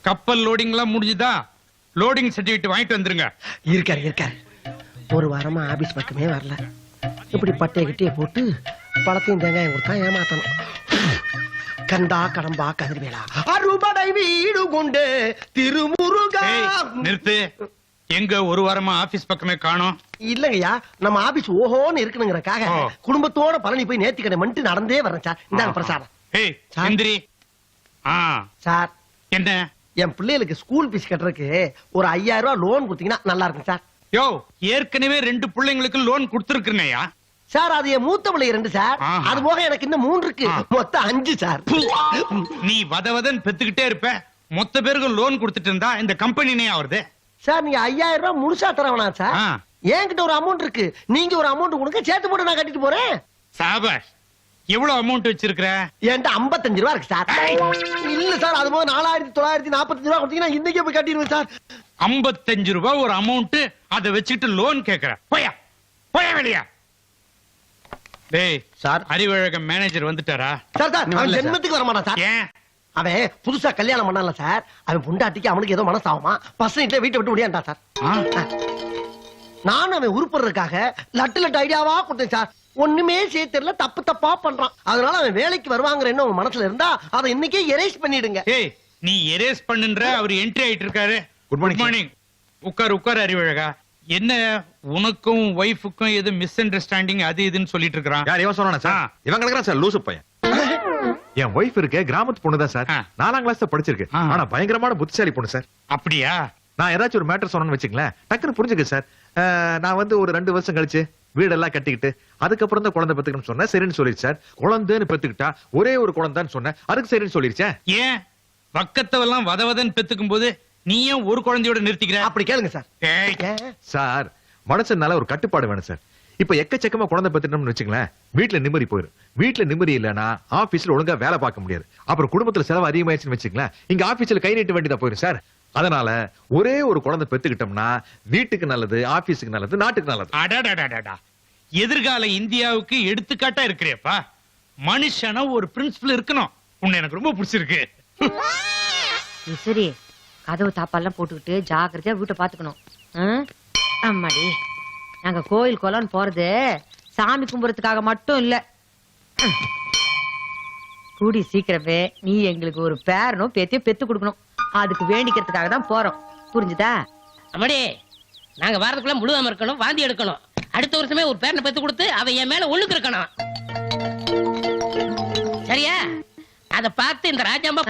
கப்பல் லோடிங் எல்லாம் முடிஞ்சுதா? லோடிங் சர்டிபிகேட் வாங்கிட்டு வந்துருங்க. இருக்காரு. ஒரு வாரமா ஆபீஸ் பக்கமே வரல. இப்படி பட்டைய கிட்டே போட்டு பழத்தையும் தேங்காயும் கொடுத்தா ஏமாத்தணும். கண்டா கடம்பா கதிர்வேலா அறுபடை வீடு கொண்டு திருமுருகா. நிறுத்து. எங்க ஒரு வாரமா ஆபீஸ் பக்கமே காணோம்? இல்லங்கய்யா, நம்ம ஆபீஸ் ஓஹோன்னு இருக்கணுங்கிறக்காக குடும்பத்தோட பழனி போய் நேர்த்திக்கடை மண்ட்டு நடந்தே வரேன் சார். இந்தாங்க பிரசாதம். சார், என்ன? என் பிள்ளைகளுக்கு ஸ்கூல் பீஸ் கட்டுறதுக்கு ஒரு 5000 ரூபாய் லோன் கொடுத்தீங்கன்னா நல்லா இருக்கும் சார். யோ, ஏற்கனவே 2 பிள்ளைங்களுக்கு லோன் கொடுத்துருக்கேன்யா சார். அது என் மூத்த பிள்ளை 2 சார். அது போக எனக்கு இன்னும் 3 இருக்கு. மொத்தம் 5 சார். நீ வதவதன் பெத்துக்கிட்டே இருப்ப. மொத்த பேருக்கு லோன் கொடுத்துட்டு இருந்தா இந்த கம்பெனினே ஆவறது. சார், நீங்க 5000 ரூபாய் முழுசா தரவனா சார்? என்கிட்ட ஒரு அமௌண்ட் இருக்கு. நீங்க ஒரு அமௌண்ட் கொடுங்க, சேர்த்து போட்டு நான் கட்டிட்டு போறேன். சாபாஷ். எவ்வளவு அமௌண்ட் வச்சிருக்கிற? என்கிட்ட 55 ரூபாய் இருக்கு சார். இல்ல சார், அது போக 4945 ரூபாய் கொடுத்தீங்கன்னா இன்னைக்கே போய் கட்டிடுவேன் சார். 55 ரூபாய் ஒரு அமௌண்ட், அதை வச்சுக்கிட்டு லோன் கேக்குற? போயா வெளியா. டேய் சார், அறிவழகம் மேனேஜர் வந்துட்டாரா? சார் அவன் ஜென்மத்துக்கு வர மாட்டான் சார். ஏன்? அவன் புதுசா கல்யாணம் பண்ணல சார். அவன் பொண்டாட்டிக்கு அவனுக்கு ஏதோ மனசாகுமா, பசங்க வீட்டை விட்டு முடியாண்டா சார். நானும் அவன் உருப்படுறதுக்காக லட்டு ஐடியாவா கொடுத்தேன் சார். ஒண்ணுமே சேர்த்துல தப்பு தப்பா பண்றான். அதனால அவன் வேலைக்கு வருவாங்கிற என்ன உங்க மனசுல இருந்தா அதை இன்னைக்கே எரேஸ் பண்ணிடுங்க. ஏய், நீ எரேஸ் பண்ணுன்ற அவர் என்ட்ரி ஆயிட்டு இருக்காரு. Good morning. உட்கார் அறிவழகா. என்ன உனக்கும் வைஃபுக்கும் எது மிஸ் அண்டர்ஸ்டாண்டிங் அது இதுன்னு சொல்லிட்டு இருக்கான்? யார் இவன் சொன்னானே சார்? இவன் கிடக்குறான் சார், லூசு பையன். என் வைஃப் இருக்கு, கிராமத்து பொண்ணுதான் சார். 4ஆம் கிளாஸ் படிச்சிருக்கு. ஆனா பயங்கரமான புத்திசாலி பொண்ணு சார். அப்படியா? நான் ஏதாச்சும் ஒரு மேட்டர் சொன்னேன்னு வச்சுங்களேன், டக்குன்னு புரிஞ்சுக்க சார். நான் வந்து ஒரு 2 வருஷம் கழிச்சு வீடெல்லாம் கட்டிக்கிட்டு அதுக்கப்புறம் தான் குழந்தை பெத்துக்கணும்னு சொன்னேன். சரின்னு சொல்லிடுச்சு சார். குழந்தைன்னு பெத்துக்கிட்டா ஒரே ஒரு குழந்தைன்னு சொன்னேன், அதுக்கு சரின்னு சொல்லிடுச்சேன். ஏன் பக்கத்தவெல்லாம் வதவதன் பெத்துக்கும் போது நீ ஏன் ஒரு குழந்தையோட நிறுத்திக்கிற? அப்படி கேளுங்க சார். சார், மனுஷனால ஒரு கட்டுப்பாடு வேணும் சார். இப்ப எக்கச்சக்கமா குழந்தை பெத்துட்டோம்னு வச்சுங்களேன், வீட்டுல நிம்மதி போயிடும். வீட்டுல நிம்மதி இல்லைன்னா ஆபீஸ்ல ஒழுங்கா வேலை பார்க்க முடியாது. அப்புறம் குடும்பத்துல செலவு அதிகமாயிடுச்சுன்னு வச்சுங்களேன், இங்க ஆபீஸ்ல கை நீட்ட வேண்டியதா போயிடும் சார். அதனால ஒரே ஒரு குழந்தை பெத்துக்கிட்டோம்னா வீட்டுக்கு நல்லது, ஆபீஸுக்கு நல்லது, நாட்டுக்கு நல்லது. எதிர்கால இந்தியாவுக்கு எடுத்துக்காட்டா இருக்கிறேப்பா. மனுஷனா ஒரு பிரின்சிபல் இருக்கணும். உன்னை எனக்கு ரொம்ப பிடிச்சிருக்கு. சரி, கதவு தாப்பாலாம் போட்டுக்கிட்டு ஜாக்கிரதையா வீட்டை பாத்துக்கணும். அம்மாடி, நாங்க கோயில் குளம் போறது சாமி கும்புறதுக்காக மட்டும் இல்ல. கூடி சீக்கிரமே நீ எங்களுக்கு ஒரு பேரனும் பேத்தியும் பெத்து கொடுக்கணும். அதுக்கு வேண்டிக்கிறதுக்காக தான் போறோம். புரிஞ்சுதா? அம்மாடி, நாங்க வாரத்துக்குள்ள முழுகாம இருக்கணும், வாந்தி எடுக்கணும். அடுத்த வருஷமே ஒரு பேரனை பெத்து கொடுத்து அவ என் மேல ஒண்ணுக்கு இருக்கணும். சரியா? அத பார்த்து இந்த ராஜாம்பா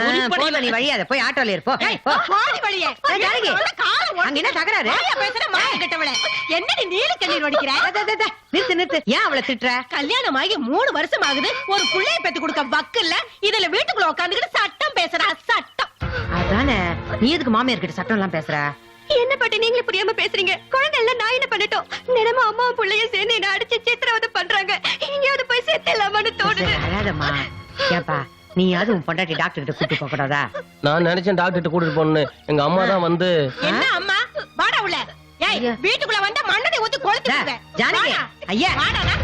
நீ வழியாத போய் ஆட்டோல இருப்போ. என்ன தகராறு? என்னடி நீல கண்ணீர் வடிக்கிற? நிறுத்து நிறுத்து. ஏன் அவளை திட்டுற? கல்யாணம் ஆகி 3 வருஷம் ஆகுது, ஒரு புள்ளைய பெத்து கொடுக்க வக்கு இல்ல. இதுல வீட்டுக்குள்ள உட்காந்துக்கிட்டு சட்டம் பேசுறா. சட்டம் அதானே. நீ எதுக்கு மாமியார் கிட்ட சட்டம் எல்லாம் பேசுற? என்ன பட்டி நீங்களே புரியாம பேசுறீங்க? குழந்தை எல்லாம் நான் என்ன பண்ணட்டும்? நிலமா அம்மா பிள்ளைய சேர்ந்து என்ன அடிச்சு சித்திரவதை பண்றாங்க. இங்கேயாவது போய் சேர்த்தலாமான்னு தோணுது. அழாதம்மா. ஏப்பா, நீ அதுவும் பொண்டாட்டி டாக்டர் கிட்ட கூட்டு போக கூடாதா? நான் நினைச்சேன் டாக்டர் கூட்டிட்டு போகணும்னு. எங்க அம்மா தான் வந்து. என்ன அம்மா? வாடா உள்ள. ஏய், வீட்டுக்குள்ள வந்தா மண்ணனை ஊத்தி கொளுத்திடுவேன். ஜானகி, ஐயா வாடாடா.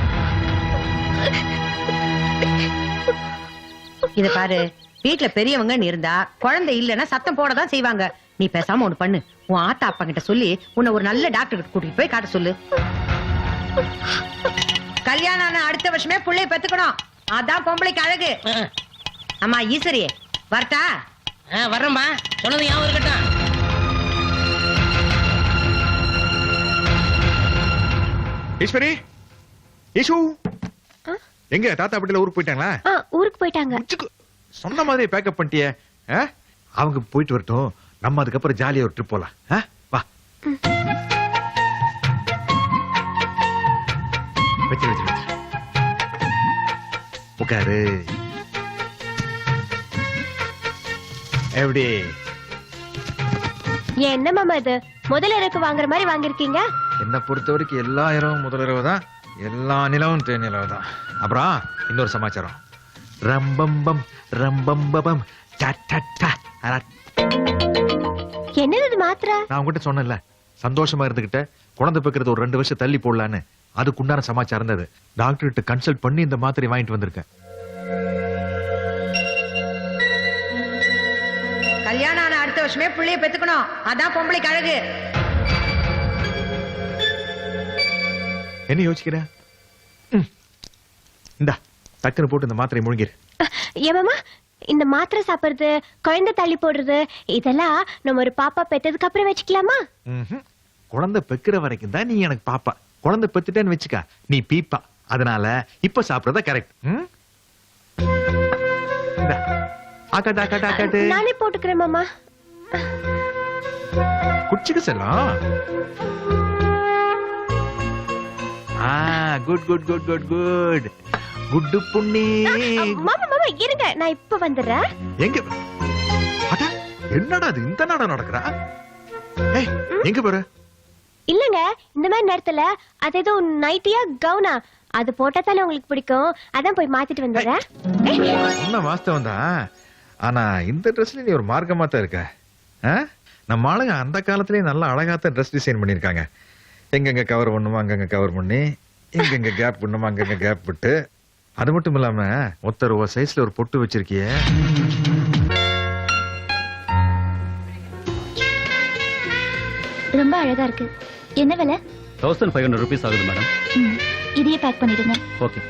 இத பாரு, வீட்டுல பெரியவங்க இருந்தா குழந்தை இல்லன்னா சத்தம் போடதான் செய்வாங்க. நீ பேசாம ஒண்ணு பண்ணு. உன் ஆத்தா அப்பா கிட்ட சொல்லி உன்னை ஒரு நல்ல டாக்டர் கிட்ட கூட்டிட்டு போய் காட்ட சொல்லு. கல்யாணம் ஆன அடுத்த வருஷமே புள்ளைய பெத்துக்கணும். அதான் பொம்பளைக்கு அழகு. அம்மா ஈஸ்வரி, வரட்டா? வர்றோம்பா. சொன்னது ஞாபகம் இருக்கட்டும். ஈஸ்வரி, ஈசு எங்க தாத்தா பாட்டில ஊருக்கு போயிட்டாங்களா? ஊருக்கு போயிட்டாங்க. சொன்ன மாதிரி பேக்கப் பண்ணிட்டியே. அவங்க போயிட்டு வரட்டும், நம்ம அதுக்கப்புறம் ஜாலியா ஒரு ட்ரிப் போலாம். வா. வச்சு உட்காரு. எப்படி? என்ன மாமா இது? முதல் இரவுக்கு வாங்குற மாதிரி வாங்கிருக்கீங்க? என்ன பொறுத்த வரைக்கும் எல்லா இரவும் முதல் இரவு தான், எல்லா நிலவும் தேன் நிலவு தான். அப்புறம் இன்னொரு சமாச்சாரம். ரம்பம்பம் ரம்பம்பம் என்னது மாத்திரை? நான் உங்ககிட்ட சொன்னேன்ல, சந்தோஷமா இருந்துகிட்ட குழந்தை பெக்கிறது ஒரு 2 வருஷம் தள்ளி போடலான்னு. அதுக்குண்டான சமாச்சாரம் இருந்தது. டாக்டர் கிட்ட கன்சல்ட் பண்ணி இந்த மாத்திரை வாங்கிட்டு வந்திருக்கேன். கல்யாணம் ஆன அடுத்த வருஷமே புள்ளைய பெத்துக்கணும். அதான் பொம்பளைக்கு அழகு. என்ன யோசிக்கிற? இந்தா டக்குன்னு போட்டு இந்த மாத்திரை முழுங்கிரு. ஏமாமா இந்த மாத்திரை சாப்பிடுறது குழந்தை தள்ளி போடுறது இதெல்லாம் நம்ம ஒரு பாப்பா பெற்றதுக்கு அப்புறம் வச்சுக்கலாமா? ம்ஹும். குழந்தை பெக்கிற வரைக்கும் தான் நீ எனக்கு பாப்பா. குழந்தை பெத்துட்டேன்னு வச்சுக்க நீ பீப்பா. அதனால இப்ப சாப்பிடுறதா கரெக்ட். ஆக்காட்டு ஆக்காட்டு ஆக்காட்டு. நானே போட்டுக்கிறேன் மாமா. குடிச்சுக்க செல்லம். Good good good good good good புண்ணி. மாமா மாமா இருங்க நான் இப்ப வந்துடுறேன். எங்க அட என்னடா இது இந்த நாடா நடக்குறா? ஏய் எங்க போற? இல்லங்க இந்த மாதிரி நேரத்துல அது ஏதோ நைட்டியா கவுனா அது போட்டா தானே உங்களுக்கு பிடிக்கும். அதான் போய் மாத்திட்டு வந்துடுறேன். என்ன வாஸ்தவம் தான். ஆனா இந்த ட்ரெஸ்ல நீ ஒரு மார்க்கமா தான் இருக்க. நம்ம ஆளுங்க அந்த காலத்திலேயே நல்லா அழகாத்தான் ட்ரெஸ் டிசைன் பண்ணிருக்காங்க. எங்கெங்க கவர் பண்ணுமோ அங்கங்க கவர் பண்ணி, எங்கெங்க கேப் பண்ணுமோ அங்கங்க கேப் விட்டு, அது மட்டும் இல்லாம ஒத்த ரூபா சைஸ்ல ஒரு பொட்டு வச்சிருக்கிய. ரொம்ப அழகா இருக்கு. என்ன விலை? 1500 rupees ஆகுது மேடம். இதையே பேக் பண்ணிடுங்க. ஓகே.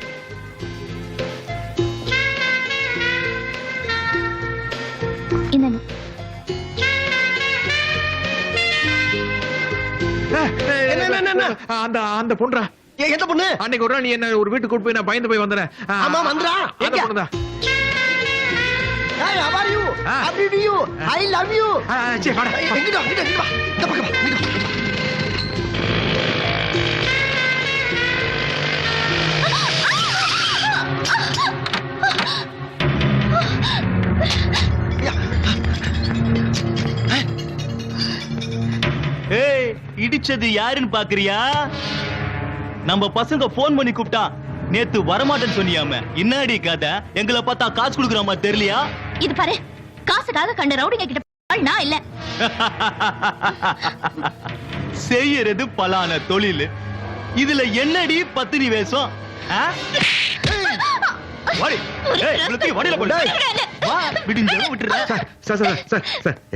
என்னங்க அந்த பொண்ணுடா. எந்த பொண்ணு? அன்னைக்கு ஒரு நாள் நீ என்ன ஒரு வீட்டுக்கு கூட்டு போய் நான் பயந்து போய் வந்தேன். ஆமா வந்துடா. அந்த பொண்ணுதான். Hey, how are you? How do you? I love you. சரி வாடா. எங்கிட்ட வா, இங்கிட்ட வா. இந்த பக்கம் வா, இங்கிட்ட வா. ஏய் இடிச்சது யாருன்னு பாக்குறியா? நம்ம பசங்க போன் பண்ணி கூப்பிட்டா நேத்து வரமாட்டேன்னு சொன்னியாம. என்னடி கதை? எங்களை பார்த்தா காசு கொடுக்குற மாதிரி தெரியலையா? இது பாரு காசுக்காக கண்ட ரவுடிங்க கிட்ட நான் இல்ல. செய்யறது பலான தொழில். இதுல என்னடி பத்தினி வேஷம்?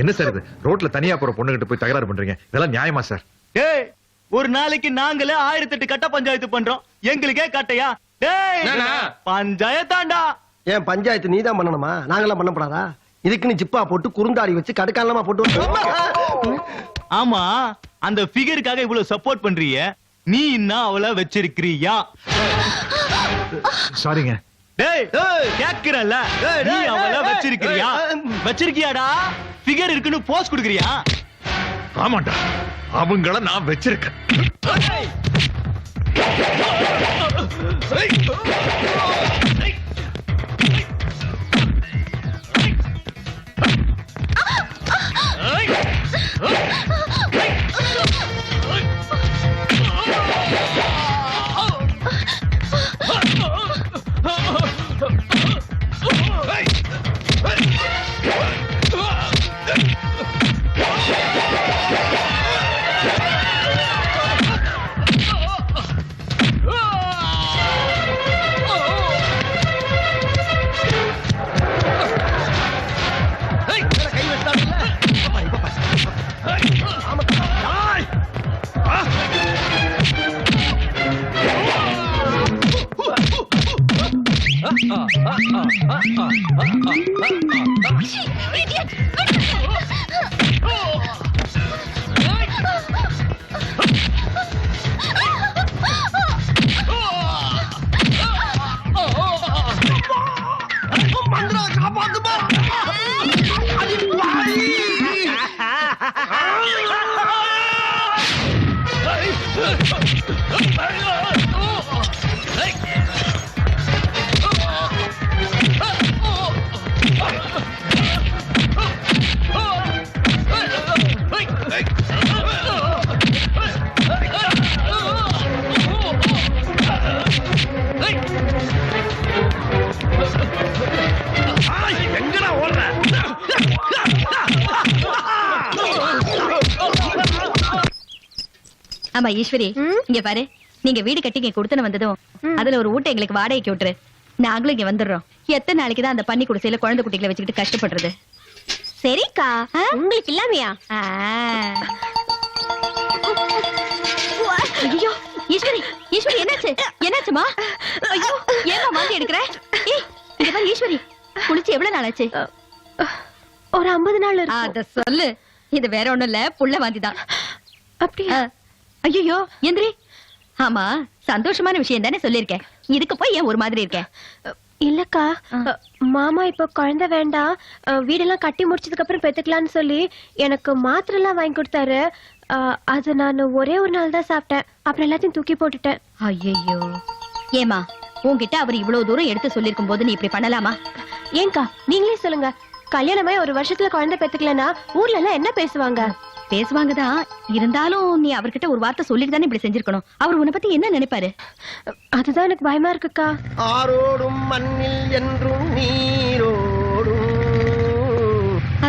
என்ன சார் இது? ரோட்ல தனியா போற பொண்ணுகிட்ட போய் தகராறு பண்றீங்க? இதெல்லாம் நியாயமா சார்? ஏய் ஒரு நாளைக்கு நாங்களே 1008 கட்ட பஞ்சாயத்து பண்றோம். எங்களுக்கே கட்டையா? பஞ்சாயத்தாண்டா. ஏன் பஞ்சாயத்து நீதான் பண்ணணுமா? நாங்கெல்லாம் பண்ணப்படாதா? இதுக்கு நீ ஜிப்பா போட்டு குறுந்தாடி வச்சு கடுக்காலமா போட்டு. ஆமா அந்த ஃபிகருக்காக இவ்வளவு சப்போர்ட் பண்றீங்க. நீ இன்னும் அவளை வச்சிருக்கிறியா? சாரிங்க. டேய் கேக்குறல்ல, நீ அவளை வச்சிருக்கிறியா? வச்சிருக்கியாடா? ஃபிகர் இருக்குன்னு போஸ் குடுக்குறியா? ஆமாண்டா, அவங்கள நான் வச்சிருக்கேன். ஆமா ஈஸ்வரி, இங்க பாரு, நீங்க வீடு கட்டி இங்க கொடுத்துன வந்ததும் அதுல ஒரு ஊட்ட எங்களுக்கு வாடகைக்கு விட்டுரு. நாங்களும் இங்க வந்துடுறோம். எத்தனை நாளைக்கு தான் அந்த பன்னி குடிசையில குழந்தை குட்டிகளை வச்சுக்கிட்டு கஷ்டப்படுறது? சரிக்கா உங்களுக்கு இல்லாமையா? ஐயோ ஈஸ்வரி ஈஸ்வரி என்னாச்சு என்னாச்சுமா? ஐயோ ஏமா வாந்தி எடுக்கிற? ஏய் இங்க பாரு ஈஸ்வரி, குளிச்சு எவ்வளவு நாள் ஆச்சு? ஒரு 50 நாள் இருக்கும். அத சொல்லு. இது வேற ஒண்ணும் இல்ல, புள்ள வாந்திதான். அப்படியா? ஐயோ எந்திரி. ஆமா, சந்தோஷமான விஷயம் தானே சொல்லிருக்கேன். இதுக்கு போய் ஏன் ஒரு மாதிரி இருக்க? இல்லக்கா, மாமா இப்ப குழந்தை வேண்டாம், வீடெல்லாம் கட்டி முடிச்சதுக்கு அப்புறம் பெத்துக்கலாம்னு சொல்லி எனக்கு மாத்திரை எல்லாம் வாங்கி கொடுத்தாரு. அது நான் ஒரே ஒரு நாள் தான் சாப்பிட்டேன், அப்புறம் எல்லாத்தையும் தூக்கி போட்டுட்டேன். ஐயோ ஏமா, உன்கிட்ட அவர் இவ்வளவு தூரம் எடுத்து சொல்லிருக்கும் போது நீ இப்படி பண்ணலாமா? ஏங்கா நீங்களே சொல்லுங்க, கல்யாணமாய் ஒரு வருஷத்துல குழந்தை பெத்துக்கலன்னா ஊர்ல எல்லாம் என்ன பேசுவாங்க? பேசுவாங்கதான், இருந்தாலும் நீ அவர்கிட்ட ஒரு வார்த்தை சொல்லிட்டு தானே இப்படி செஞ்சிருக்கணும். அவர் உன்னை பத்தி என்ன நினைப்பாரு? அதுதான் எனக்கு பயமா இருக்குக்கா. ஆரோடும் மண்ணில் என்றும் நீரோடும்.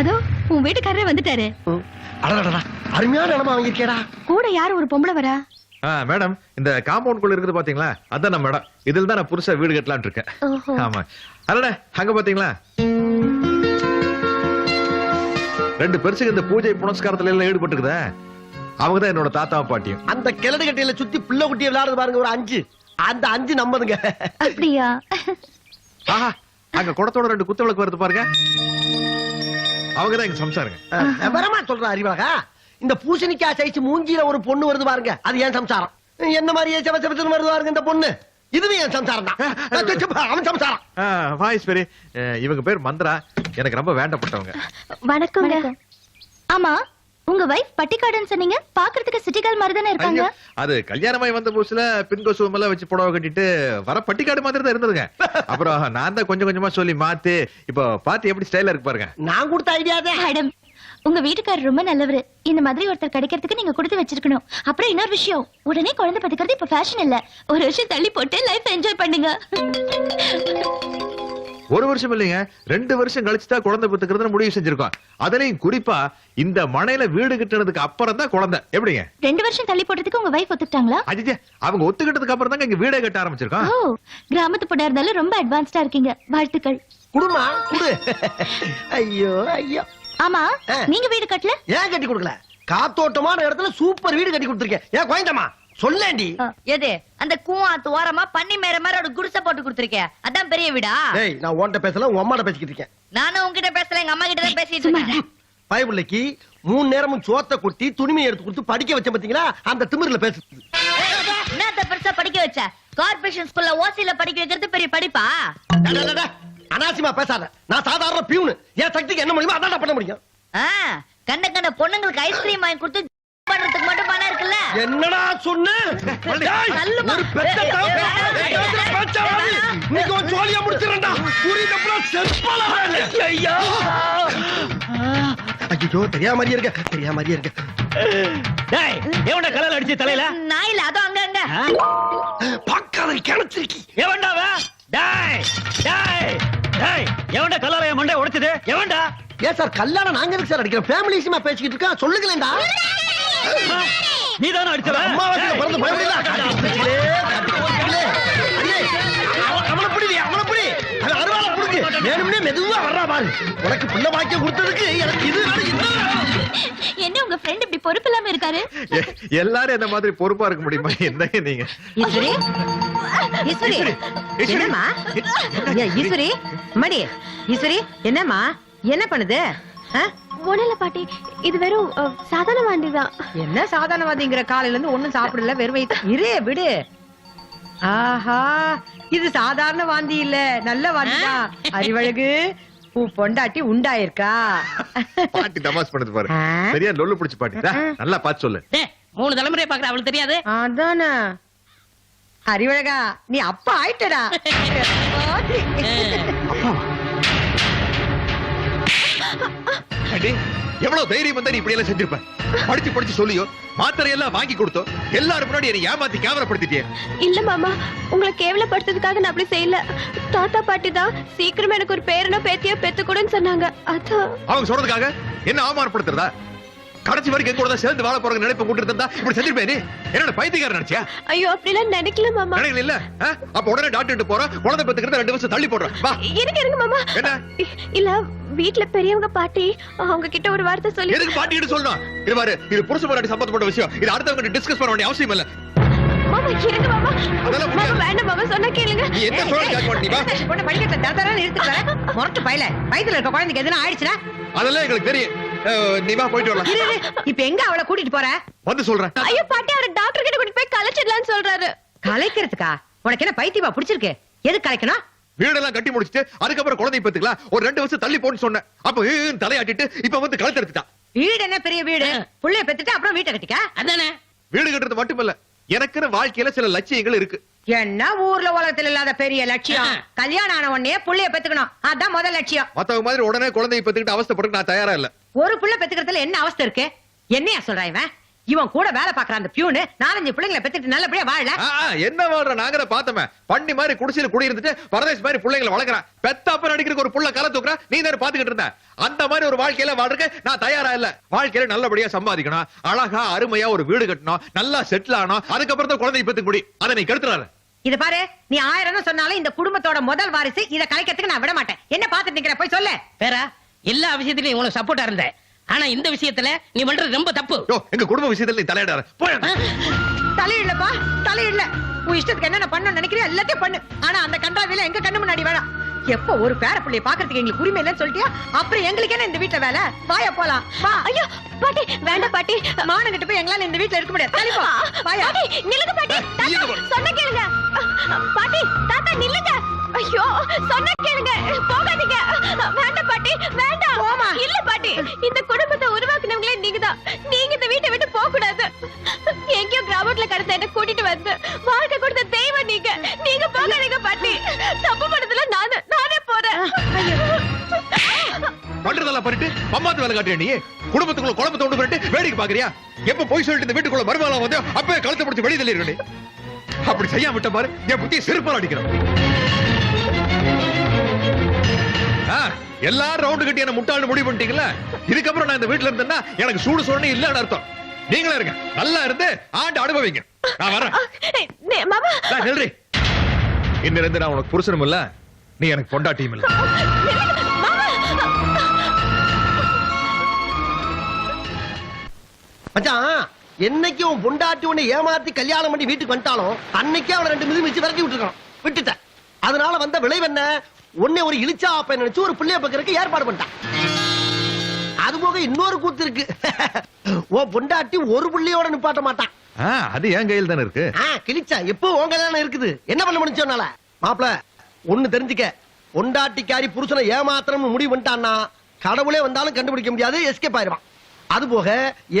அதோ உன் வீட்டுக்காரரே வந்துட்டாரு. அடடடா, அருமையான இடமா வாங்கியிருக்கேடா. கூட யார் ஒரு பொம்பளை வரா? மேடம், இந்த காம்பவுண்ட் குள்ள இருக்குது பாத்தீங்களா, அதான் நம்ம இடம். இதுல தான் நான் புதுசா வீடு கட்டலாம்னு இருக்கேன். ஓஹோ. ஆமா, அடடே அங்க பாத்தீங்களா, 2 பெருசுக்கு இந்த பூஜை புனஸ்காரத்துல எல்லாம் ஈடுபட்டுக்குதே. அவங்கதான் என்னோட தாத்தாவும் பாட்டியும். அந்த கிழடு கட்டையில சுத்தி புள்ள குட்டியை விளையாடுறது பாருங்க, ஒரு 5. அந்த 5 நம்பதுங்க. அப்படியா? ஆஹா, அங்க குடத்தோட 2 குத்து விளக்கு வருது பாருங்க, அவங்கதான் எங்க சம்சாருங்க. விவரமா சொல்ற அறிவாக, இந்த பூசணிக்காய் சைஸ் மூஞ்சில ஒரு பொண்ணு வருது பாருங்க, அது ஏன் சம்சாரம். என்ன மாதிரியே செவச்செவச்சு வருது பாருங்க இந்த பொண்ணு, இதுவும் என் சம்சாரம் தான். அவன் சம்சாரம். வாய்ஸ் பெரிய, இவங்க பேர் மந்திரா, எனக்கு ரொம்ப வேண்டப்பட்டவங்க. வணக்கங்க. ஆமா, உங்க வைஃப் பட்டிக்காடுன்னு சொன்னீங்க, பாக்குறதுக்கு சிட்டிகால் மாதிரி தானே இருக்காங்க. ஐயோ, அது கல்யாணமாய் வந்த புதுசுல பின்கோசுவம் எல்லாம் வச்சு புடவை கட்டிட்டு வர பட்டிக்காடு மாதிரி தான் இருந்ததுங்க. அப்புறம் நான் தான் கொஞ்சம் கொஞ்சமா சொல்லி மாத்தி இப்போ பாத்தி எப்படி ஸ்டைலா இருக்கு பாருங்க. நான் கொடுத்த ஐடியா தான். மேடம், உங்க வீட்டுக்காரர் ரொம்ப நல்லவரு. இந்த மாதிரி ஒருத்தர் கிடைக்கிறதுக்கு நீங்க கொடுத்து வச்சிருக்கணும். அப்புறம் இன்னொரு விஷயம், உடனே குழந்தை பெத்துக்கிறது இப்ப ஃபேஷன் இல்ல. ஒரு வருஷம் தள்ளி போட்டு லைஃப் என்ஜாய் பண்ணுங்க. ஒரு வருஷம் இல்லைங்க, 2 வருஷம் கழிச்சு தான் குழந்தை பெத்துக்கிறதுன்னு முடிவு செஞ்சிருக்கோம். அதுலயும் குறிப்பா இந்த மனையில வீடு கட்டுறதுக்கு அப்புறம் தான் குழந்தை. எப்படிங்க? 2 வருஷம் தள்ளி போட்டதுக்கு உங்க வைஃப் ஒத்துக்கிட்டாங்களா? அஜிஜே, அவங்க ஒத்துக்கிட்டதுக்கு அப்புறம் தாங்க இங்க வீடே கட்ட ஆரம்பிச்சிருக்கோம். ஓ, கிராமத்து பொண்ணா இருந்தாலும் ரொம்ப அட்வான்ஸ்டா இருக்கீங்க. வாழ்த்துக்கள். குடுமா குடு. ஐயோ ஐயோ. ஆமா, நீங்க வீடு கட்டல? ஏன் கட்டி கொடுக்கல? காத்தோட்டமான இடத்துல சூப்பர் வீடு கட்டி கொடுத்துருக்கேன். ஏன் கோயந்தம்மா சொல்லேண்டி. எது அந்த கூவாத்து ஓரமா பன்னி மேற மாதிரி ஒரு குடிசை போட்டு கொடுத்துருக்கேன், அதான் பெரிய வீடா? ஏய், நான் உன்கிட்ட பேசல, உன் அம்மாட்ட பேசிக்கிட்டு இருக்கேன். நானும் உங்ககிட்ட பேசல, எங்க அம்மா கிட்ட தான் பேசிட்டு இருக்கேன். பயபுள்ளைக்கு 3 நேரமும் சோத்த கொட்டி துணிமையை எடுத்து கொடுத்து படிக்க வச்ச பாத்தீங்களா, அந்த திமிர்ல பேசுது. என்னத்த பெருசா படிக்க வச்ச? கார்பரேஷன் ஸ்கூல்ல ஓசில படிக்க வைக்கிறது பெரிய படிப்பா? அனாவசியமா பேசாத, நான் சாதாரண பியூனு. என் சக்திக்கு என்ன முடியுமோ அதான் பண்ண முடியும். கண்ட கண்ட பொண்ணுங்களுக்கு ஐஸ்கிரீம் வாங்கி கொடுத்து பண்றதுக்கு மட்டும் பணம் இருக்குல்ல? என்னடா சொன்ன? ஒரு பெத்த நீங்க ஒரு ஜோலியா முடிச்சிரண்டா. புரியுதா? செல்பால ஐயா. ஐயோ, தெரியாம மாதிரியே இருக்க, தெரியாம மாதிரியே இருக்க. டேய், எவன்டா கலல அடிச்சு தலையில? நான் இல்ல, அதோ அங்க அங்க. பாக்காத கிணச்சிருக்கி. எவன்டாவ? டேய் டேய் டேய், எவன்டா கலல மண்டை உடைச்சது? எவன்டா? ஏன் சார் கல்யாணம் நாங்க எதுக்கு சார் அடிக்கிறோம்? ஃபேமிலி விஷயமா பேசிக்கிட்டு இருக்கோம், சொல்லுங்களேன்டா. நீதான அடிச்சவ? அம்மா வந்து பிறந்து பயப்படல. அவனை பிடி, அவனை பிடி. அவன் அருவாளை பிடிச்சு வேணும்னே மெதுவா வர்றா பாரு. உனக்கு பிள்ளை பாக்கியம் கொடுத்ததுக்கு எனக்கு இது வேணும், இது வேணும். என்ன உங்க ஃப்ரெண்ட் இப்படி பொறுப்பு இல்லாம இருக்காரு? எல்லாரும் இந்த மாதிரி பொறுப்பா இருக்க முடியுமா? என்னங்க நீங்க? ஈஸ்வரி, ஈஸ்வரி, என்னம்மா? ஈஸ்வரி, மடி, ஈஸ்வரி, என்னம்மா? என்ன பண்ணுது? ஒண்ணுல பாட்டி, இது வெறும் சாதாரண வாண்டிதான். என்ன சாதாரணவாதிங்கிற? காலையில இருந்து ஒண்ணும் சாப்பிடல, வெறும் வயித்து. இரு விடு. ஆஹா, இது சாதாரண வாந்தி இல்ல, நல்ல வாந்திதான். அறிவழகு, பொண்டாட்டி உண்டாயிருக்கா? பாட்டி தமாஸ் பண்ணது பாரு, சரியா லொல்லு பிடிச்சு பாட்டி. நல்லா பார்த்து சொல்லு. 3 தலைமுறையை பாக்குற அவளுக்கு தெரியாது? அதானே. அறிவழகா, நீ அப்பா ஆயிட்டடா. எவ்வளவு தைரியம் வந்தா நீ இப்படி எல்லாம் செஞ்சிருப்ப? படிச்சு படிச்சு சொல்லியோ, மாத்திரை எல்லாம் வாங்கி கொடுத்தோ, எல்லாரும் முன்னாடி என்னை ஏமாத்தி கேவலப்படுத்திட்டே. இல்ல மாமா, உங்களை கேவலப்படுத்துறதுக்காக நான் அப்படி செய்யல. தாத்தா பாட்டி தான் சீக்கிரமா எனக்கு ஒரு பேரனோ பேத்தியோ பெத்து கொடுன்னு சொன்னாங்க. அதான். அவங்க சொல்றதுக்காக என்ன அவமானப்படுத்துறதா? கடைசி வரைக்கும் எங்க கூட தான் சேர்ந்து வாழ போற நினைப்பு கொண்டு இருந்தா இப்படி செஞ்சிருப்பேன். நீ என்னோட பைத்தியக்காரன் நினைச்சியா? ஐயோ அப்படிலாம் நினைக்கல மாமா. நினைக்கல இல்ல? அப்ப உடனே டாக்டர் போறோம், குழந்தை பெத்துக்கிறது 2 வருஷம் தள்ளி போடுறோம். வா இருங்க மாமா. என்ன இல்ல வீட்ல பெரியவங்க பாட்டி அவங்க கிட்ட ஒரு வார்த்தை சொல்லி. எதுக்கு பாட்டிட்டு சொல்லணும்? இது பாரு, இது புருஷ பொண்டாட்டி சம்பந்தப்பட்ட விஷயம். இது அடுத்தவங்க டிஸ்கஸ் பண்ண வேண்டிய அவசியம் இல்ல. மாமா இருங்க மாமா. அதெல்லாம் மாமா வேண்டாம் மாமா, சொன்னா கேளுங்க. நீ என்ன சொல்ல கேட்க மாட்டீங்க? பொண்ணு படிக்கிறத தரதரன்னு எடுத்துக்கற மொரட்டு பையல வயித்துல இருக்க குழந்தைக்கு எதுனா ஆயிடுச்சுனா அதெல்லாம் எங்களுக்கு தெரியும். நீ வா போயிட்டு வரலாம். இரு இப்ப எங்க அவளை கூட்டிட்டு போற? வந்து சொல்றேன். ஐயோ பாட்டி அவரை டாக்டர் கிட்ட கூட்டிட்டு போய் கலைச்சிடலாம்னு சொல்றாரு. கலைக்கிறதுக்கா? உனக்கு என்ன பைத்தியமா பிடிச்சிருக்கு? எது கலைக்கணும்? வீடெல்லாம் கட்டி முடிச்சிட்டு அதுக்கப்புறம் குழந்தை பெத்துக்கலாம் ஒரு 2 வருஷம் தள்ளி போன்னு சொன்னேன். அப்ப தலையாட்டிட்டு இப்ப வந்து கழுத்து எடுத்துட்டான். வீடு என்ன பெரிய வீடு? புள்ளைய பெத்துட்டு அப்புறம் வீட்டை கட்டிக்க. அதானே வீடு கட்டுறது மட்டுமல்ல, எனக்குன்னு வாழ்க்கையில சில லட்சியங்கள் இருக்கு. என்ன ஊர்ல உலகத்துல இல்லாத பெரிய லட்சியம்? கல்யாணம் ஆன உடனே புள்ளைய பெத்துக்கணும், அதான் முதல் லட்சியம். மத்தவங்க மாதிரி உடனே குழந்தையை பெத்துக்கிட்டு அவஸ்தைப்பட்டு நான் தயாரா இல்ல. ஒரு புள்ள பெத்துக்கிறதுல என்ன அவஸ்தை இருக்கு? என்னையா சொல்றான் இவன்? இவன் கூட வேலை பாக்குற அந்த பியூனு 4-5 பிள்ளைங்களை பெத்துட்டு நல்லபடியா வாழல. என்ன வாழ்ற? நாங்க பார்த்தோமே பண்ணி மாதிரி குடிசையில குடி இருந்துட்டு பரதேஷ் மாதிரி பிள்ளைங்களை வளர்க்கறான். பெத்தாப்ப நடிக்கிறதுக்கு ஒரு புள்ள கலை தூக்குறா, நீ தானே பாத்துக்கிட்டு இருந்த. அந்த மாதிரி ஒரு வாழ்க்கையில வாழ்றதுக்கு நான் தயாரா இல்ல. வாழ்க்கையில நல்லபடியா சம்பாதிக்கணும், அழகா அருமையா ஒரு வீடு கட்டணும், நல்லா செட்டில் ஆகணும், அதுக்கப்புறம் தான் குழந்தை பெத்துக்க முடியும். அதை நீ கெடுத்துறாரு. இது பாரு, நீ 1000 சொன்னாலும் இந்த குடும்பத்தோட முதல் வாரிசு. இத கலைக்கிறதுக்கு நான் விட மாட்டேன். என்ன பாத்துட்டு நிக்கிற? போய் சொல்லு. வேற எல்லா விஷயத்திலயும் உனக்கு சப்போர்ட்டா இருந்தேன். ஆனா இந்த விஷயத்துல நீ பண்றது ரொம்ப தப்பு. எங்க குடும்ப விஷயத்துல நீ தலையிடாத. தலையிடலப்பா, தலையிடல. உன் இஷ்டத்துக்கு என்ன பண்ணணும்னு நினைக்கிறியா எல்லாத்தையும் பண்ணு. ஆனா அந்த கண்டாவில எங்க கண்ணு முன்னாடி வேணாம். எப்ப ஒரு பேர பிள்ளைய பாக்குறதுக்கு எங்களுக்கு உரிமை இல்லைன்னு சொல்லிட்டியா? அப்புறம் எங்களுக்கு என்ன இந்த வீட்டுல வேலை? வாயா போலாம். வா. ஐயோ பாட்டி வேண்டாம் பாட்டி. மானங்கிட்டு போய் எங்களால இந்த வீட்டுல இருக்க முடியாது. தள்ளி போ. வாயா. பாட்டி நில்லுங்க பாட்டி. சொன்ன கேளுங்க. பாட்டி தாத்தா நில்லுங்க. ஐயோ சொன்ன கேளுங்க, போகாதீங்க. வேண்டாம் பாட்டி வேண்டாம். போமா. இல்ல பாட்டி, இந்த குடும்பத்தை உருவாக்குனவங்களே நீங்கதான். நீங்க இந்த வீட்டை விட்டு போக கூடாது. எங்கேயோ கிராமத்துல கடத்த என்ன கூட்டிட்டு வந்து வாழ்க்கை கொடுத்த தெய்வம் நீங்க. நீங்க போகாதீங்க பாட்டி. தப்பு பண்ணதுல நானே போறேன். பண்றதெல்லாம் பண்ணிட்டு பம்மாத்து வேலை காட்டுறியா நீ? குடும்பத்துக்குள்ள குழம்பு தோண்டு பண்ணிட்டு வேடிக்கை பாக்குறியா? எப்ப போய் சொல்லிட்டு இந்த வீட்டுக்குள்ள மறுவாளம் வந்து அப்பவே கழுத்தை பிடிச்சி வெளியே தள்ளி இருக்கணும். அப்படி செய்யாம விட்ட பாரு, என் புத்தியை செருப்பால் அடிக்கிறேன். எல்லாரும் ரவுண்டு கட்டி என்ன முட்டாள்னு முடிவு பண்ணிட்டீங்களா? இதுக்கப்புறம் நான் இந்த வீட்டுல இருந்தேன்னா எனக்கு சூடு சொன்னே இல்லன்னு அர்த்தம். நீங்களே இருங்க, நல்லா இருந்து ஆண்டு அனுபவிங்க. நான் வரேன். மாமா நன்றி. இன்னில இருந்து நான் உனக்கு புருஷனும் இல்ல, நீ எனக்கு பொண்டாட்டியும் இல்ல. மச்சான், என்னைக்கு உன் பொண்டாட்டி உன்னை ஏமாத்தி கல்யாணம் பண்ணி வீட்டுக்கு வந்துட்டாலும் அன்னைக்கே அவனை 2 மிதி மிதிச்சு விரட்டி விட்டுட்டேன். அதனால வந்த விளைவு என்ன? உன்னை ஒரு இழிச்சா அப்ப நினைச்சு ஒரு பிள்ளைய பக்கறதுக்கு ஏற்பாடு பண்ணிட்டான். அது போக இன்னொரு கூத்து இருக்கு. ஓ பொண்டாட்டி ஒரு புள்ளையோட நிப்பாட்ட மாட்டான். அது என் கையில் தானே இருக்கு. கிழிச்சா எப்போ உங்க தானே இருக்குது. என்ன பண்ண முடிச்சோனால மாப்பிள ஒண்ணு தெரிஞ்சுக்க, பொண்டாட்டிக்காரி புருஷனை ஏமாத்திரம்னு முடிவு பண்ணிட்டான்னா கடவுளே வந்தாலும் கண்டுபிடிக்க முடியாது, எஸ்கேப் ஆயிடுவான். அது போக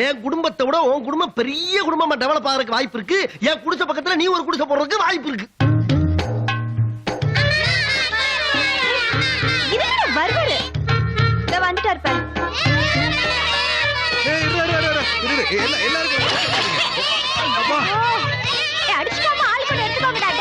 என் குடும்பத்தை விட உன் குடும்பம் பெரிய குடும்பமா டெவலப் ஆகிறதுக்கு வாய்ப்பு இருக்கு. என் குடிசை பக்கத்துல நீ ஒரு குடிசை போடுறதுக்கு வாய்ப்பு இருக்கு. வருவாரு. இத வந்துட்டார் பாரு. அடிச்சுக்காம ஆள் கூட எடுத்துக்கோங்கடா.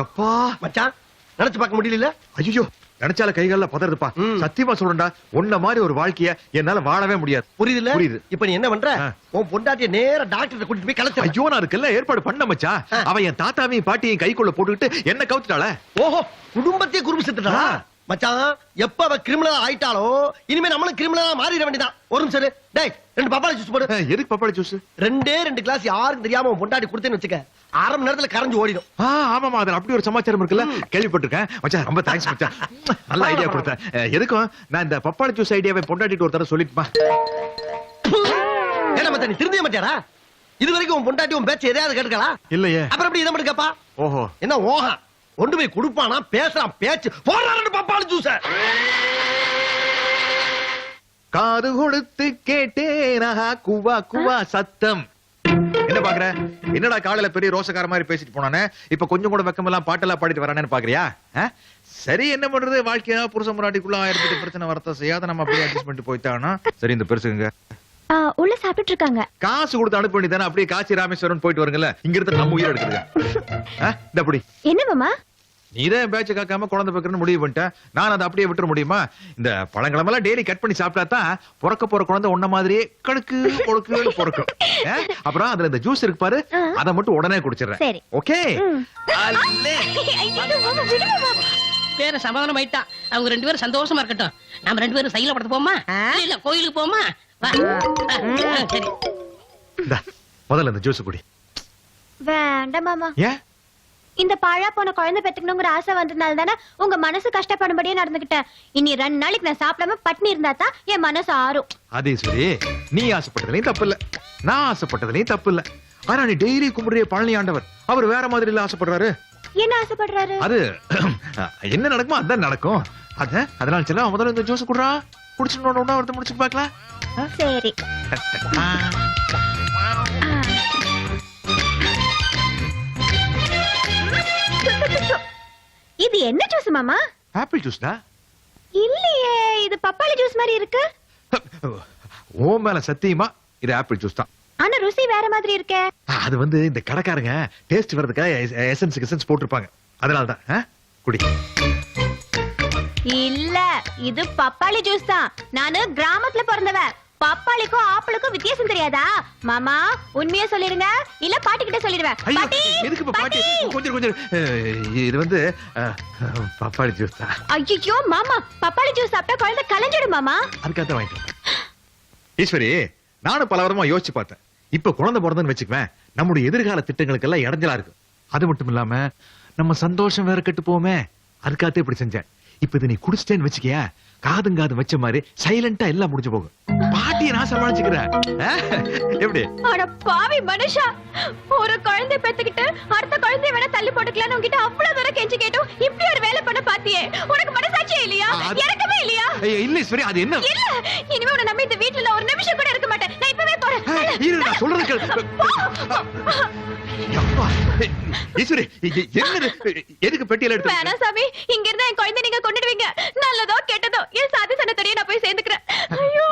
எப்பா மச்சான் நினைச்சு பார்க்க முடியல. ஐயோ நினைச்சால கைகால பதறதுப்பா. சத்தியமா சொல்றேன்டா, உன்ன மாதிரி ஒரு வாழ்க்கைய என்னால வாழவே முடியாது. புரியுதுல? புரியுது. இப்ப நீ என்ன பண்ற? உன் பொண்டாட்டிய நேரா டாக்டர் கூட்டிட்டு போய் கலச்சு. ஐயோ நான் இருக்கல ஏற்பாடு பண்ண மச்சா. அவன் என் தாத்தாவையும் பாட்டியையும் கைக்குள்ள போட்டுக்கிட்டு என்ன கவுத்துட்டாள. ஓஹோ, குடும்பத்தையே குறும்பு செத்துட்டா. மச்சான் எப்ப அவ கிரிமினல் ஆயிட்டாலோ இனிமே நம்மளும் கிரிமினலா மாறிட வேண்டியதான். ஒரு நிமிஷம் டேய், 2 பப்பாளி ஜூஸ் போடு. எதுக்கு பப்பாளி ஜூஸ்? 2 கிளாஸ் யாருக்கும் தெரியாம உன் பொண்டாட்டி கொடுத்தேன்னு வச்சுக்க, 1/2 மணி நேரத்துல கரைஞ்சு ஓடிடும். ஆமாமா, அதுல அப்படி ஒரு சமாச்சாரம் இருக்குல்ல, கேள்விப்பட்டிருக்கேன். மச்சான் ரொம்ப தேங்க்ஸ் மச்சான், நல்ல ஐடியா கொடுத்தேன். எதுக்கும் நான் இந்த பப்பாளி ஜூஸ் ஐடியாவை பொண்டாட்டிட்டு ஒரு தடவை சொல்லிட்டுமா. என்ன மச்சான் நீ திருந்திய மாட்டியாரா? இது வரைக்கும் உன் பொண்டாட்டி உன் பேச்சு எதையாவது கேட்டுக்கலா? இல்லையே. அப்புறம் எப்படி இதை மட்டும் கேப்பா? ஓஹோ, என்ன ஓஹா கொண்டு போய் கொடுப்பானா? பேசுறான் பேச்சு போடுறான் பப்பாளி ஜூஸ. காது கொடுத்து கேட்டேனா குவா குவா சத்தம். என்ன பாக்குற? என்னடா காலையில பெரிய ரோசக்கார மாதிரி பேசிட்டு போனானே, இப்ப கொஞ்சம் கூட வெக்கம் எல்லாம் பாட்டெல்லாம் பாடிட்டு வரானேன்னு பாக்குறியா? சரி என்ன பண்றது, வாழ்க்கையா புருஷன் முன்னாடிக்குள்ள 1008 பிரச்சனை வரத்த செய்யாத நம்ம அப்படியே அட்ஜஸ்ட் பண்ணிட்டு போயிட்டானா. சரி இந்த பெருசுங்க உள்ள சாப்பிட்டு இருக்காங்க. காசு கொடுத்து அனுப்ப வேண்டியதானே, அப்படியே காசி ராமேஸ்வரம் போயிட்டு வருங்கல்ல, இங்க இருந்து நம்ம உயிர் எடுக்குதுங்க. இந்த அப்படி என்ன மாமா நீதான் பேச்ச காக்காம குழந்தை பெக்கணும்னு முடிவு பண்ணிட்டேன். நான் அதை அப்படியே விட்டுற முடியுமா? இந்த பழங்களெல்லாம் டெய்லி கட் பண்ணி சாப்பிட்டா தான் பிறக்க போற குழந்தை உன்ன மாதிரியே கடுக்கு பொறுக்கு பொறுக்கும். அப்புறம் அதுல இந்த ஜூஸ் இருக்கு பாரு, அதை மட்டும் உடனே குடிச்சிடுறேன். சரி. ஓகே? பேர சமாதானம் ஆயிட்டான். அவங்க 2 பேரும் சந்தோஷமா இருக்கட்டும். நாம 2 பேரும் சைல படத்து போமா? இல்ல கோயிலுக்கு போமா? வா. சரி. இந்தா, முதல்ல இந்த ஜூஸ் குடி. வேண்டாம் மாமா. ஏன்? இந்த பாழா போன குழந்தை பெத்துக்கணுங்கிற ஆசை வந்ததுனால தானே உங்க மனசு கஷ்டப்படும்படியே நடந்துகிட்டேன். இனி 2 நாளைக்கு நான் சாப்பிடாம பட்னி இருந்தா தான் என் மனசு ஆறும். அதே சரி, நீ ஆசைப்பட்டதுலயும் தப்பு இல்ல, நான் ஆசைப்பட்டதுலயும் தப்பு இல்ல. ஆனா நீ டெய்லி கும்பிடுற பழனி ஆண்டவர் அவர் வேற மாதிரி இல்ல ஆசைப்படுறாரு. என்ன ஆசைப்படுறாரு? அது என்ன நடக்குமோ அதான் நடக்கும். அதனால செல்ல முதல்ல இந்த ஜூஸ் குடுறா, குடிச்சுட்டு ஒண்ணா முடிச்சு பார்க்கலாம். சரி. இது என்ன ஜூஸ் மாமா? ஆப்பிள் ஜூஸ் தான். இல்லையே, இது பப்பாளி ஜூஸ் மாதிரி இருக்கு. ஓ மேல சத்தியமா இது ஆப்பிள் ஜூஸ் தான். ஆனா ருசி வேற மாதிரி இருக்கே. அது வந்து இந்த கடைக்காரங்க டேஸ்ட் வரதுக்காக எசன்ஸ் போட்டிருப்பாங்க, அதனாலதான். குடி. இல்ல, இது பப்பாளி ஜூஸ் தான். நானு கிராமத்துல பிறந்தவ. பப்பாளிக்கும் ஆப்பிளுக்கும் வித்தியாசம் தெரியாதா மாமா? உண்மையா சொல்லிருங்க, இல்ல பாட்டி கிட்ட சொல்லிடுவேன். ஐயோ, பாட்டி, எதுக்கு இப்ப பாட்டி? கொஞ்சம் இது வந்து பப்பாளி ஜூஸ் தான். ஐயோ மாமா, பப்பாளி ஜூஸ் சாப்பிட்டா குழந்தை கலைஞ்சிடும் மாமா. அதுக்காக தான் வாங்கிட்டு வந்தேன். ஈஸ்வரி, நானும் பல வாரமா யோசிச்சு பார்த்தேன். இப்ப குழந்தை பிறந்தன்னு வச்சுக்குவேன், நம்முடைய எதிர்கால திட்டங்களுக்கெல்லாம் இடைஞ்சலா இருக்கு. அது மட்டும் இல்லாம நம்ம சந்தோஷம் வேற கெட்டு போமே, அதுக்காக இப்படி செஞ்சேன். இப்ப இது நீ குடிச்சிட்டேன்னு வச்சுக்கிய, காதுங்காது வச்ச மாதிரி சைலண்டா எல்லாம் முடிஞ்சு போகும். பாட்டியை நான் சமாளிச்சுக்கிறேன். எப்படி? அட பாவி மனுஷா, ஒரு குழந்தை பெத்துக்கிட்டு அடுத்த குழந்தைய வேணா தள்ளி போட்டுக்கலாம்னு உன்கிட்ட அவ்வளவு தூரம் கெஞ்சி கேட்டும் இப்படி ஒரு வேலை பண்ண பாத்தியே. உனக்கு மனசாட்சியே இல்லையா? எனக்குமே இல்லையா? இல்ல ஈஸ்வரி, அது என்ன? இல்ல, இனிமே உன்னை நம்பி இந்த வீட்டுல நான் ஒரு நிமிஷம் கூட இருக்க மாட்டேன். நான் இப்பவே போறேன். இரு, நான் சொல்றது கேளு. அப்பா, ஈஸ்வரி, என்னது? எதுக்கு பெட்டியில எடுத்து? வேணாம் சாமி, இங்க இருந்தா என் குழந்தை நீங்க கொண்டுடுவீங்க. நல்லதோ கெட்டதோ என் சாதி சனத்தோடய நான் போய் சேர்ந்துக்கிறேன். ஐயோ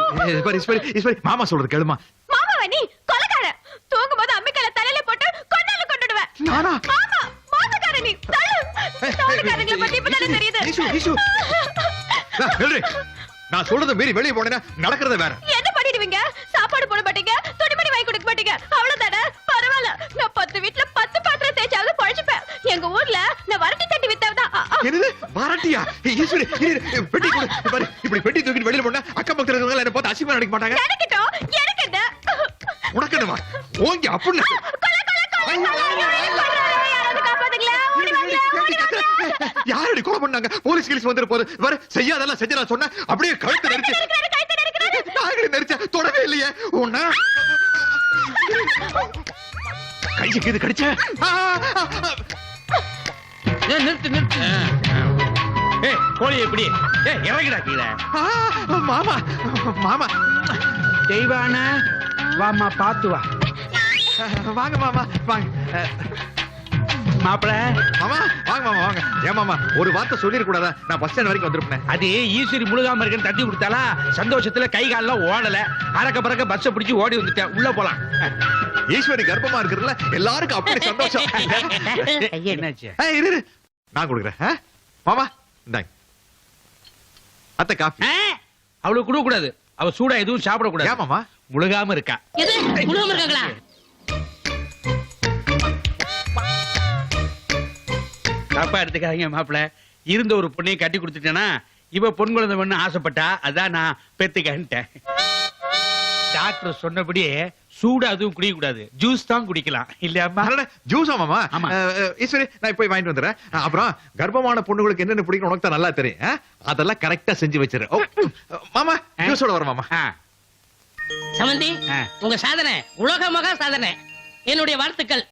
ஈஸ்வரி, மாமா சொல்றது கேளுமா. மாமாவா நீ? கொலைக்கார. தூங்கும் போது அம்மிக்கல தலையில போட்டு கொண்டால கொண்டுடுவேன். நானா? ஆமா, மாசக்கார நீ. தள்ளுக்காரங்களை பத்தி இப்பதானே தெரியுது. நான் சொல்றத மீறி வெளியே போனேன்னா நடக்கிறத வேற. என்ன பண்ணிடுவீங்க? சாப்பாடு போட மாட்டீங்க, துணிமணி வாங்கி கொடுக்க மாட்டீங்க, அவ்வளவுதானே? பரவாயில்ல, நான் 10 வீட்டுல 10 பாத்திரம் தேய்ச்சாவது பழச்சுப்பேன். எங்க ஊர்ல நான் வரட்டி தட்டி வித்தவதான். என்னது வாரட்டியா? ஈஸ்வரி, பெட்டி கொடு. பாரு, இப்படி பெட்டி தூக்கிட்டு வெளியில போனா அக்கம் பக்கத்துல இருக்கவங்க என்ன பார்த்து அசிங்கமா நினைக்க மாட்டாங்க. எனக்கிட்டோம், எனக்கு என்ன? உனக்கு என்னவா? ஓங்கி அப்படின்னு யாராவது காப்பாத்துங்களா? ஓடி வாங்க, ஓடி வாங்க. யாரடி கொலை பண்ணாங்க? போலீஸ் கிளீஸ் வந்துரு போது. வர செய்யாதெல்லாம் செஞ்சு நான் சொன்ன அப்படியே கழுத்து நெரிச்சு நாங்களே நெரிச்ச தொடவே இல்லையே உன்ன. கைக்கு இது கடிச்ச. நிறுத்து. கோழி எப்படி? இறங்கிடா கீழே. மாமா மாமா. தெய்வான வாமா, பாத்து வா. வாங்க மாமா, வாங்க மாப்பிள. மாமா, வாங்க மாமா, வாங்க. ஏன் மாமா ஒரு வார்த்தை சொல்லிட கூடாதா? நான் பஸ் ஸ்டாண்ட் வரைக்கும் வந்திருப்பேன். அது ஈஸ்வரி முழுகாம இருக்குன்னு தட்டி கொடுத்தாலா, சந்தோஷத்துல கை காலெல்லாம் ஓடல, அறக்க பறக்க பஸ்ஸ பிடிச்சு ஓடி வந்துட்டேன். உள்ள போலாம். ஈஸ்வரி கர்ப்பமா இருக்கிறதுல எல்லாருக்கும் அப்படி சந்தோஷம். என்னாச்சு? இரு, நான் கொடுக்குறேன். மாமா இந்தாங்க. அத்தை காஃபி. அவளுக்கு கொடுக்க கூடாது, அவ சூடா எதுவும் சாப்பிட கூடாது. ஏன் மாமா? முழுகாம இருக்கா. எது முழுகாம இருக்காங்களா? தப்பா எடுத்துக்காதீங்க மாப்பிள. இருந்த ஒரு பொண்ணையும் கட்டி கொடுத்துட்டேன்னா இவ பொன் குழந்தை வேணும்னு ஆசைப்பட்டா, அதான் நான் பெத்துக்கிட்டேன். டாக்டர் சொன்னபடியே சூடா அதுவும் குடிக்க கூடாது, ஜூஸ் தான் குடிக்கலாம். இல்லையாமா? ஜூஸா மாமா? ஆமா. ஈஸ்வரி, நான் போய் வாங்கிட்டு வந்துடுறேன். அப்புறம் கர்ப்பமான பொண்ணுங்களுக்கு என்னென்ன பிடிக்கும் உனக்கு தான் நல்லா தெரியும். அதெல்லாம் கரெக்டா செஞ்சு வச்சிரு. மாமா ஜூஸோட வர மாமா. சமந்தி, உங்க சாதனை உலக மகா சாதனை. என்னுடைய வாழ்த்துக்கள்.